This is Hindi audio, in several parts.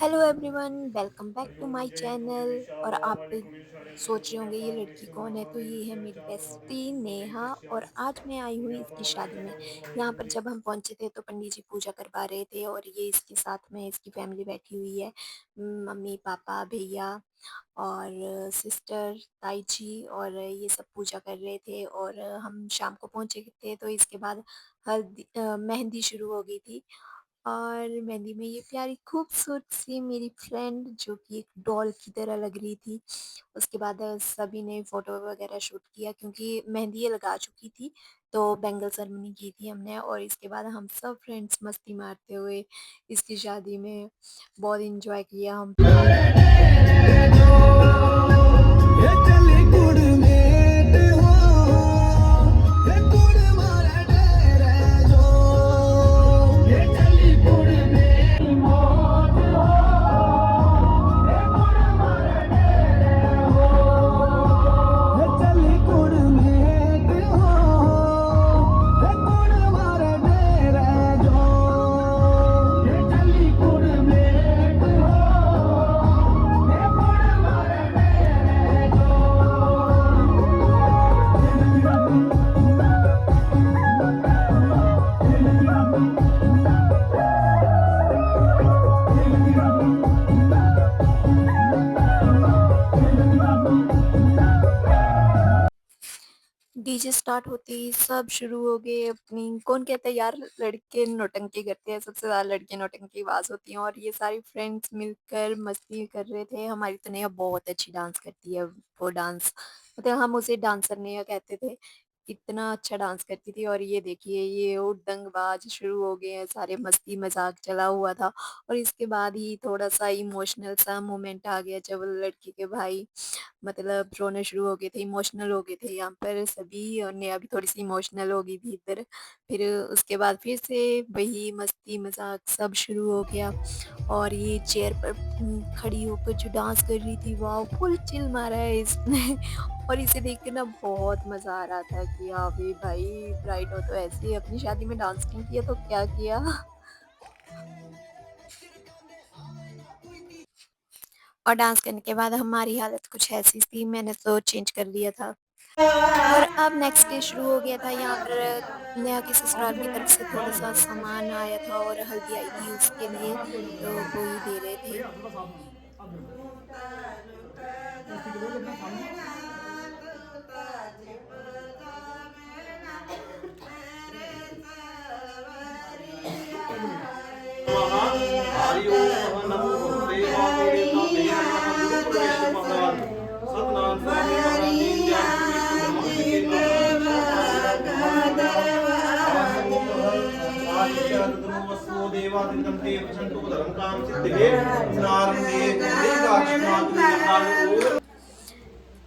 Hello everyone, welcome back to my channel. और आप सोच रहे होंगे ये लड़की कौन है, तो ये है मेरी बेस्टी नेहा। और आज मैं आई हुई इसकी शादी में। यहाँ पर जब हम पहुंचे थे तो पंडित जी पूजा करवा रहे थे और ये इसके साथ में इसकी फैमिली बैठी हुई है। मम्मी पापा भैया और सिस्टर ताई जी और ये सब पूजा कर रहे थे। और हम शाम को पहुंचे थे तो इसके बाद मेहंदी शुरू हो गई थी। और मेहंदी में ये प्यारी खूबसूरत सी मेरी फ्रेंड जो कि एक डॉल की तरह लग रही थी। उसके बाद सभी ने फ़ोटो वगैरह शूट किया क्योंकि मेहंदी ये लगा चुकी थी। तो बैंगल सेरेमनी की थी हमने और इसके बाद हम सब फ्रेंड्स मस्ती मारते हुए इसकी शादी में बहुत एंजॉय किया हम। ये चली कुड़ मेट हो, ये कुड़ मारे डेरे जो। ये चली कुड़ मेरी मौज हो, ये कुड़ मारे डेरे हो। ये चली कुड़ मेट हो, ये कुड़ मारे डेरे जो। ये चली कुड़ मेट हो, ये कुड़ मारे डेरे जो। डीजे स्टार्ट होते ही सब शुरू हो गए अपनी। कौन कहता है यार लड़के नौटंकी करते हैं, सबसे ज़्यादा लड़के नौटंकी की आवाज़ होती है। और ये सारी फ्रेंड्स मिलकर मस्ती कर रहे थे। हमारी तो नेहा बहुत अच्छी डांस करती है। वो डांस मतलब हम उसे डांसर नेहा कहते थे। इतना अच्छा डांस करती थी। और ये देखिए ये उड़दंगबाज शुरू हो गए हैं, सारे मस्ती मजाक चला हुआ था। और इसके बाद ही थोड़ा सा इमोशनल सा मोमेंट आ गया जब लड़की के भाई मतलब रोने शुरू हो गए थे, इमोशनल हो गए थे यहाँ पर सभी। और नेहा भी थोड़ी-सी इमोशनल हो गई थी इधर। फिर उसके बाद फिर से वही मस्ती-मज़ाक सब शुरू हो गया। और ये चेयर पर खड़ी होकर जो डांस कर रही थी, वाओ! फुल चिल मारा है इसने। और इसे देख के ना बहुत मज़ा आ रहा था कि हाँ भई भाई ब्राइड हो तो ऐसे ही अपनी शादी में डांस नहीं किया तो क्या किया। और डांस करने के बाद हमारी हालत कुछ ऐसी थी, मैंने तो चेंज कर लिया था। और अब नेक्स्ट डे शुरू हो गया था। यहाँ पर नेहा के ससुराल की तरफ से थोड़ा-सा सामान आया था और हल्दी आई थी उसके लिए, तो वो ही दे रहे थे। हरि ओम नमो भगवते वासुदेवाय नमः गुरु प्रवेश महाराज सतनाम स्वामी महाराज जी जय श्री विष्णु ब्रह्मांड के नाथ हरि ओम आदित्य ध्रुवस्व देवादितं ते प्रसन्तो धर्म काम सिद्धिगे प्रारंभे देवाक्षिणातु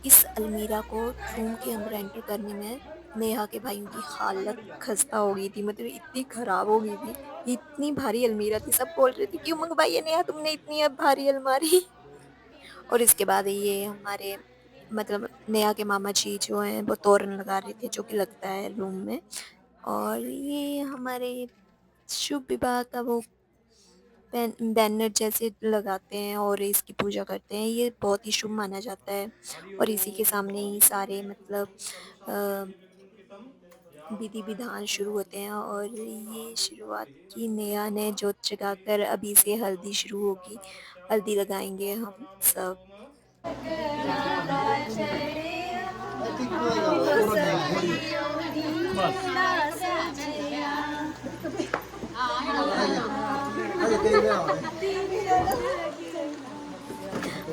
इस अलमीरा को रूम के अंदर एंटर करने में नेहा के भाइयों की हालत खस्ता हो गई थी, मतलब इतनी खराब हो गई थी। इतनी भारी अलमीरा थी, सब बोल रहे थे क्यों मंगवाई है नेहा तुमने इतनी अब भारी अलमारी। और इसके बाद ये हमारे मतलब नेहा के मामा जी जो हैं वो तोरण लगा रहे थे जो कि लगता है रूम में। और ये हमारे शुभ विवाह का वो बैनर जैसे लगाते हैं और इसकी पूजा करते हैं, ये बहुत ही शुभ माना जाता है। और इसी के सामने ही सारे मतलब अ, विधि विधान शुरू होते हैं। और ये शुरुआत की नेहा ने जोत जगाकर अभी से हल्दी शुरू होगी, हल्दी लगाएंगे हम सब।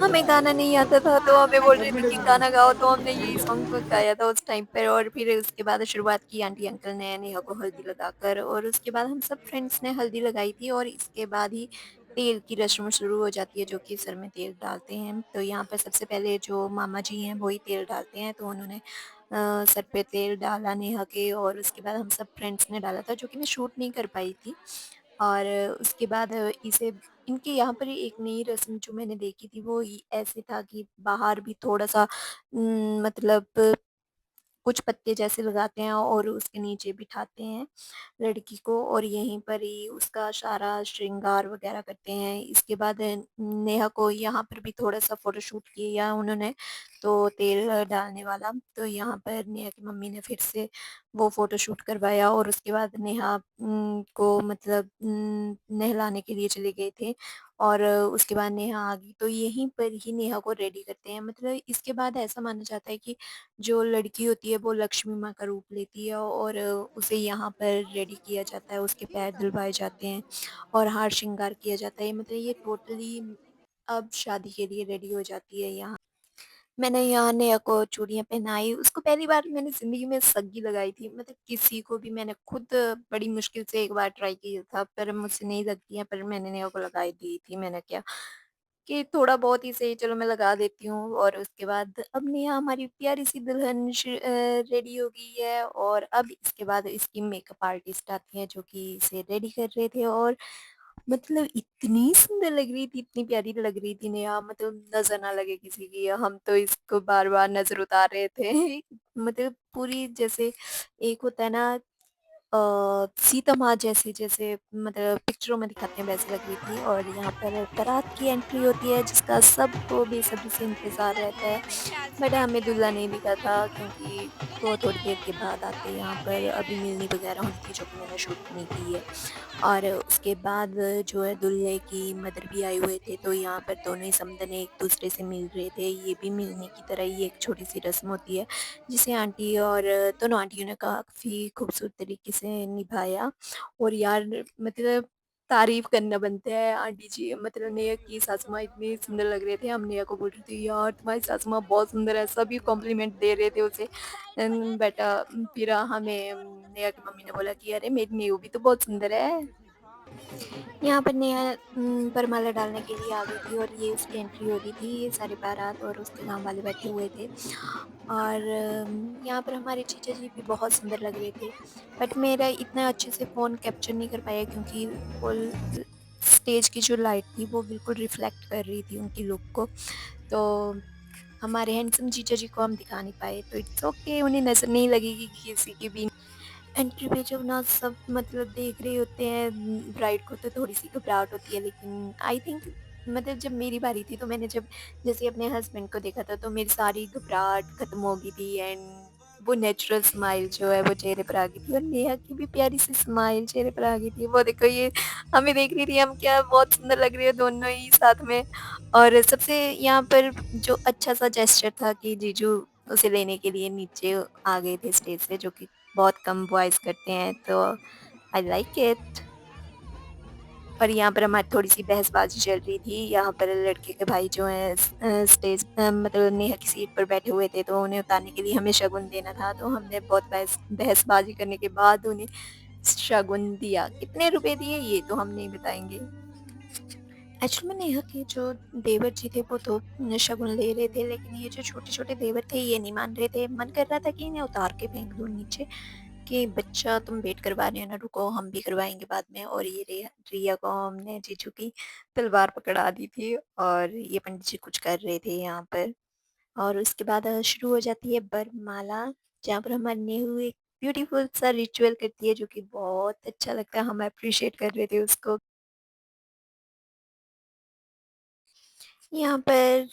हमें गाना नहीं आता था तो हमें बोल रहे थे कि गाना गाओ, तो हमने यही सॉन्ग गाया था उस टाइम पर। और फिर उसके बाद शुरुआत की आंटी अंकल ने नेहा को हल्दी लगाकर। और उसके बाद हम सब फ्रेंड्स ने हल्दी लगाई थी। और इसके बाद ही तेल की रस्म शुरू हो जाती है जो कि सर में तेल डालते हैं। तो यहाँ पर सबसे पहले जो मामा जी हैं वही तेल डालते हैं, तो उन्होंने सर पे तेल डाला नेहा के। और उसके बाद हम सब फ्रेंड्स ने डाला था जो कि मैं शूट नहीं कर पाई थी। और उसके बाद इसे इनके यहाँ पर एक नई रस्म जो मैंने देखी थी वो ऐसे था कि बाहर भी थोड़ा सा मतलब कुछ पत्ते जैसे लगाते हैं और उसके नीचे बिठाते हैं लड़की को और यहीं पर ही उसका सारा श्रृंगार वगैरह करते हैं। इसके बाद नेहा को यहाँ पर भी थोड़ा-सा फ़ोटोशूट किया उन्होंने, तो तेल डालने वाला। तो यहाँ पर नेहा की मम्मी ने फिर से वो फ़ोटोशूट करवाया और उसके बाद नेहा को मतलब नहलाने के लिए चले गए थे और उसके बाद नेहा आ गई। तो यहीं पर ही नेहा को रेडी करते हैं। मतलब इसके बाद ऐसा माना जाता है कि जो लड़की होती है वो लक्ष्मी माँ का रूप लेती है और उसे यहाँ पर रेडी किया जाता है, उसके पैर धुलवाए जाते हैं और हार श्रृंगार किया जाता है। मतलब ये टोटली अब शादी के लिए रेडी हो जाती है यहाँ। मैंने यहाँ नेहा को चूड़ियाँ पहनाई, उसको पहली बार मैंने ज़िंदगी में सग्गी लगाई थी। मतलब किसी को भी मैंने खुद बड़ी मुश्किल से एक बार ट्राई किया था, पर मुझसे नहीं लगती हैं, पर मैंने नेहा को लगा दी थी। मैंने क्या कि थोड़ा बहुत ही सही चलो मैं लगा देती हूँ और उसके बाद अब नेहा हमारी प्यारी-सी दुल्हन रेडी हो गई है और अब इसके बाद इसकी मेकअप आर्टिस्ट आती हैं जो कि इसे रेडी कर रहे थे और मतलब इतनी सुंदर लग रही थी, इतनी प्यारी लग रही थी नेहा मतलब नज़र ना लगे किसी की। हम तो इसको बार-बार नज़र उतार रहे थे। मतलब पूरी जैसे एक होता है ना सीता माँ जैसे जैसे मतलब पिक्चरों में दिखाते हैं वैसी लग रही थी और यहाँ पर बारात की एंट्री होती है जिसका सबको बेसब्री से इंतज़ार रहता है। बट हमें दूल्हा नहीं दिखा था क्योंकि वो थोड़ी देर के बाद आते हैं यहाँ पर अभी मिलनी वगैरह होनी थी जो कि मैंने शूट नहीं की है। और उसके बाद जो है दूल्हे की मदर भी आए हुए थे तो यहाँ पर दोनों ही समधन एक-दूसरे से मिल रहे थे। ये भी मिलने की तरह ही एक छोटी-सी रस्म होती है जिसे आंटी और दोनों आंटियों ने काफ़ी खूबसूरत तरीके से निभाया और यार मतलब तारीफ़ करना बनता है आंटी जी मतलब नेहा की सासू माँ इतनी सुंदर लग रहे थे, हम नेहा को बोल रहे थे यार तुम्हारी सासू माँ बहुत सुंदर है, सभी कॉम्प्लीमेंट दे रहे थे उसे। बेटा फिर हमें नेहा की मम्मी ने बोला कि अरे मेरी नेहा भी तो बहुत सुंदर है। यहाँ पर नेहा वरमाला डालने के लिए आ गई थी और ये उसकी एंट्री हो रही थी, ये सारे बारात और उसके गाँव वाले बैठे हुए थे। और यहाँ पर हमारे जीजा जी भी बहुत सुंदर लग रहे थे। बट मेरा इतना अच्छे से फ़ोन कैप्चर नहीं कर पाया क्योंकि वो ल स्टेज की जो लाइट थी वो बिल्कुल रिफ्लेक्ट कर रही थी उनकी लुक को। तो हमारे हैंडसम जीजा जी को हम दिखा नहीं पाए, तो इट्स ओके उन्हें नज़र नहीं लगेगी किसी की भी। एंट्री पे जब ना सब मतलब देख रहे होते हैं ब्राइड को तो थोड़ी-सी घबराहट होती है लेकिन आई थिंक मतलब जब मेरी बारी थी तो मैंने जब जैसे अपने हस्बैंड को देखा था तो मेरी सारी घबराहट खत्म हो गई थी एंड वो नेचुरल स्माइल जो है वो चेहरे पर आ गई थी और नेहा की भी प्यारी-सी स्माइल चेहरे पर आ गई थी। वो देखो ये हमें देख रही थी हम क्या बहुत सुंदर लग रही है दोनों ही साथ में और सबसे यहाँ पर जो अच्छा-सा जेस्चर था कि जीजू उसे लेने के लिए नीचे आ गए थे स्टेज से जो कि बहुत कम बॉयज़ करते हैं तो आई लाइक इट। और यहाँ पर हमारी थोड़ी-सी बहसबाजी चल रही थी, यहाँ पर लड़के के भाई जो हैं स्टेज मतलब नेहा की सीट पर बैठे हुए थे तो उन्हें उतारने के लिए हमें शगुन देना था, तो हमने बहुत बहसबाजी करने के बाद उन्हें शगुन दिया। कितने रुपए दिए ये तो हम नहीं बताएँगे। एक्चुअल में नेहा के जो देवर जी थे वो तो शगुन ले रहे थे लेकिन ये जो छोटे-छोटे देवर थे ये नहीं मान रहे थे। मन कर रहा था कि इन्हें उतार के फेंक दूँ नीचे। कि बच्चा तुम वेट करवा रहे हो ना रुको हम भी करवाएँगे बाद में और ये रिया को हमने जीजू की तलवार पकड़ा दी थी और ये पंडित जी कुछ कर रहे थे यहाँ पर। और उसके बाद शुरू हो जाती है वरमाला जहाँ पर हमारी नेहू एक ब्यूटीफुल सा रिचुअल करती है जो कि बहुत अच्छा लगता है, हम एप्रिशिएट कर रहे थे उसको। यहाँ पर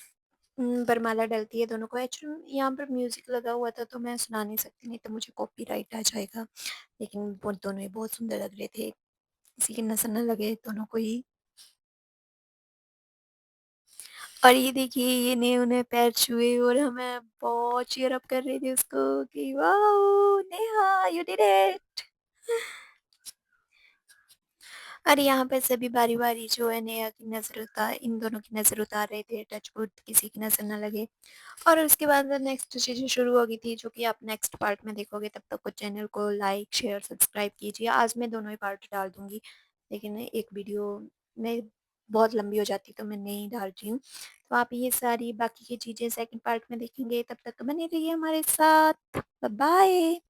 वरमाला डलती है दोनों को एक्चुअली यहाँ पर म्यूज़िक लगा हुआ था तो मैं सुना नहीं सकती नहीं तो मुझे कॉपीराइट आ जाएगा। लेकिन वो दोनों ही बहुत सुंदर लग रहे थे। किसी की नज़र ना लगे दोनों को ही। और ये देखिए ये ने उन्हें पैर छुए और हमें बहुत चीयर अप कर रहे थे उसको कि wow! Neha you did it. और यहाँ पे सभी बारी-बारी जो है नेहा की नज़र उतार इन दोनों की नज़र उतार रहे थे टच वुड किसी की नज़र ना लगे। और उसके बाद नेक्स्ट चीज़ें शुरू हो गई थी जो कि आप नेक्स्ट पार्ट में देखोगे तब तक को चैनल को लाइक, शेयर, सब्सक्राइब कीजिए। आज मैं दोनों ही पार्ट डाल दूँगी, लेकिन एक वीडियो में बहुत लंबी हो जाती तो मैं नहीं डाल रही हूँ। तो आप ये सारी बाकी की चीज़ें सेकंड पार्ट में देखेंगे, तब तक बने रहिए हमारे साथ। बाय-बाय।